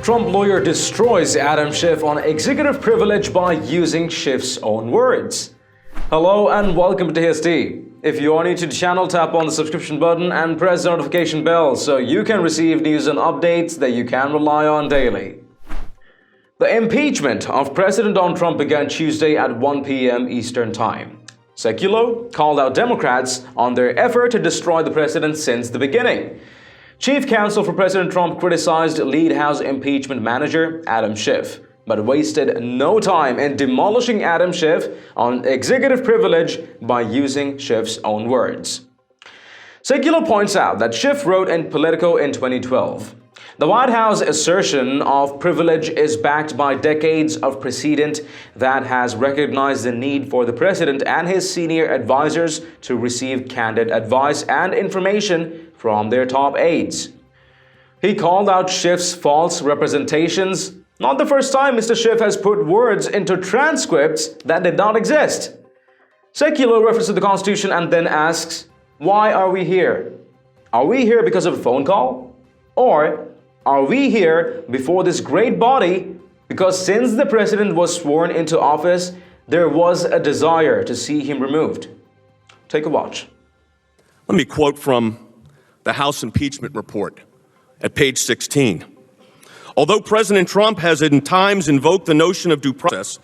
Trump lawyer destroys Adam Schiff on executive privilege by using Schiff's own words. Hello and welcome to HST. If you are new to the channel, tap on the subscription button and press the notification bell so you can receive news and updates that you can rely on daily. The impeachment of President Donald Trump began Tuesday at 1 p.m. Eastern Time. Sekulow called out Democrats on their effort to destroy the president since the beginning. Chief counsel for President Trump criticized lead House impeachment manager Adam Schiff, but wasted no time in demolishing Adam Schiff on executive privilege by using Schiff's own words. Sekulow points out that Schiff wrote in Politico in 2012, "The White House assertion of privilege is backed by decades of precedent that has recognized the need for the president and his senior advisors to receive candid advice and information from their top aides." He called out Schiff's false representations. Not the first time Mr. Schiff has put words into transcripts that did not exist. Sekulow references the Constitution and then asks, why are we here? Are we here because of a phone call? Or are we here before this great body because since the president was sworn into office, there was a desire to see him removed? Take a watch. Let me quote from the House impeachment report at page 16. Although President Trump has in times invoked the notion of due process,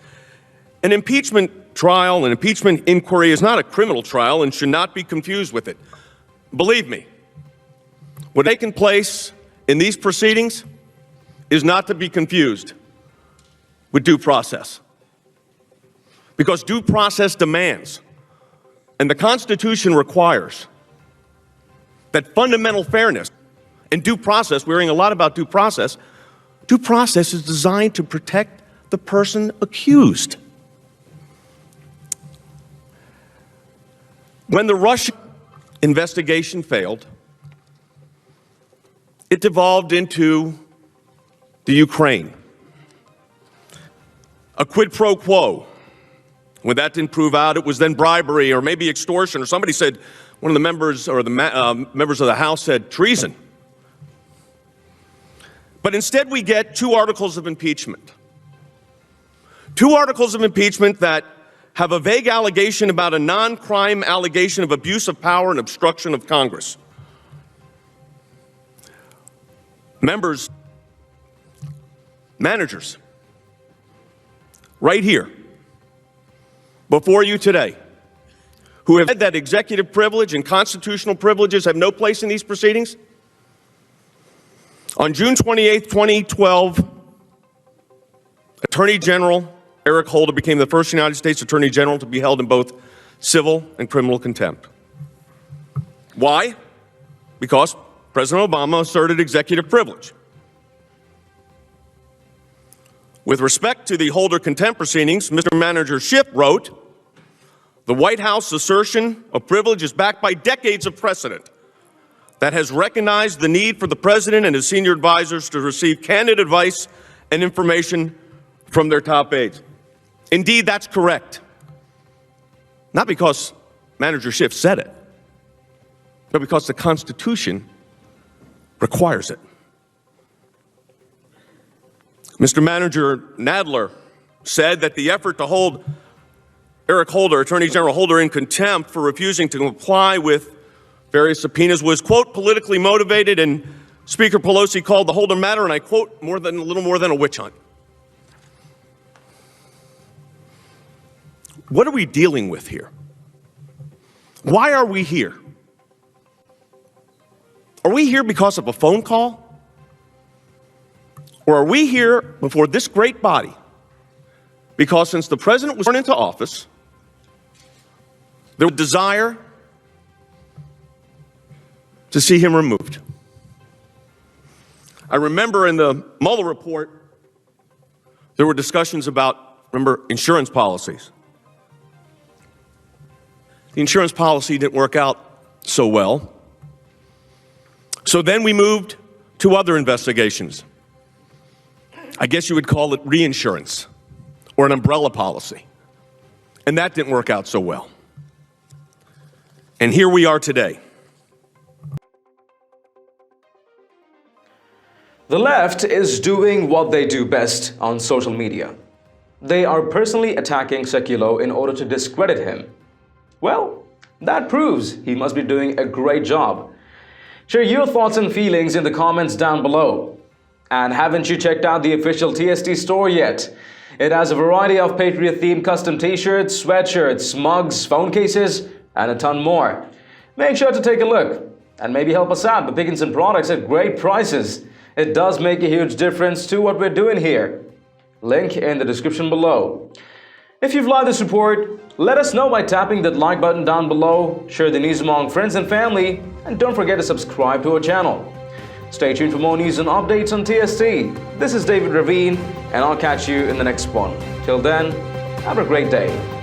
an impeachment trial, an impeachment inquiry is not a criminal trial and should not be confused with it. Believe me, what has taken place in these proceedings is not to be confused with due process. Because due process demands, and the Constitution requires, that fundamental fairness and due process, we're hearing a lot about due process is designed to protect the person accused. When the Russia investigation failed, it devolved into the Ukraine. A quid pro quo. When that didn't prove out, it was then bribery or maybe extortion, or somebody said, one of the members or the members of the House said treason. But instead we get two articles of impeachment. Two articles of impeachment that have a vague allegation about a non-crime allegation of abuse of power and obstruction of Congress. Members, managers, right here, before you today, who have said that executive privilege and constitutional privileges have no place in these proceedings. On June 28, 2012, Attorney General Eric Holder became the first United States Attorney General to be held in both civil and criminal contempt. Why? Because President Obama asserted executive privilege. With respect to the Holder contempt proceedings, Mr. Manager Schiff wrote, "The White House assertion of privilege is backed by decades of precedent that has recognized the need for the president and his senior advisors to receive candid advice and information from their top aides." Indeed, that's correct. Not because Manager Schiff said it, but because the Constitution requires it. Mr. Manager Nadler said that the effort to hold Eric Holder, Attorney General Holder, in contempt for refusing to comply with various subpoenas was, quote, politically motivated, and Speaker Pelosi called the Holder matter, and I quote, a little more than a witch hunt. What are we dealing with here? Why are we here? Are we here because of a phone call? Or are we here before this great body because since the president was sworn into office, there was a desire to see him removed? I remember in the Mueller report, there were discussions about, remember, insurance policies. The insurance policy didn't work out so well. So then we moved to other investigations. I guess you would call it reinsurance or an umbrella policy. And that didn't work out so well. And here we are today. The left is doing what they do best on social media. They are personally attacking Sekulow in order to discredit him. Well, that proves he must be doing a great job. Share your thoughts and feelings in the comments down below. And haven't you checked out the official TST store yet? It has a variety of Patriot-themed custom t-shirts, sweatshirts, mugs, phone cases, and a ton more. Make sure to take a look and maybe help us out by picking some products at great prices. It does make a huge difference to what we're doing here. Link in the description below. If you've liked this report, let us know by tapping that like button down below, share the news among friends and family, and don't forget to subscribe to our channel. Stay tuned for more news and updates on TST. This is David Ravine, and I'll catch you in the next one. Till then, have a great day.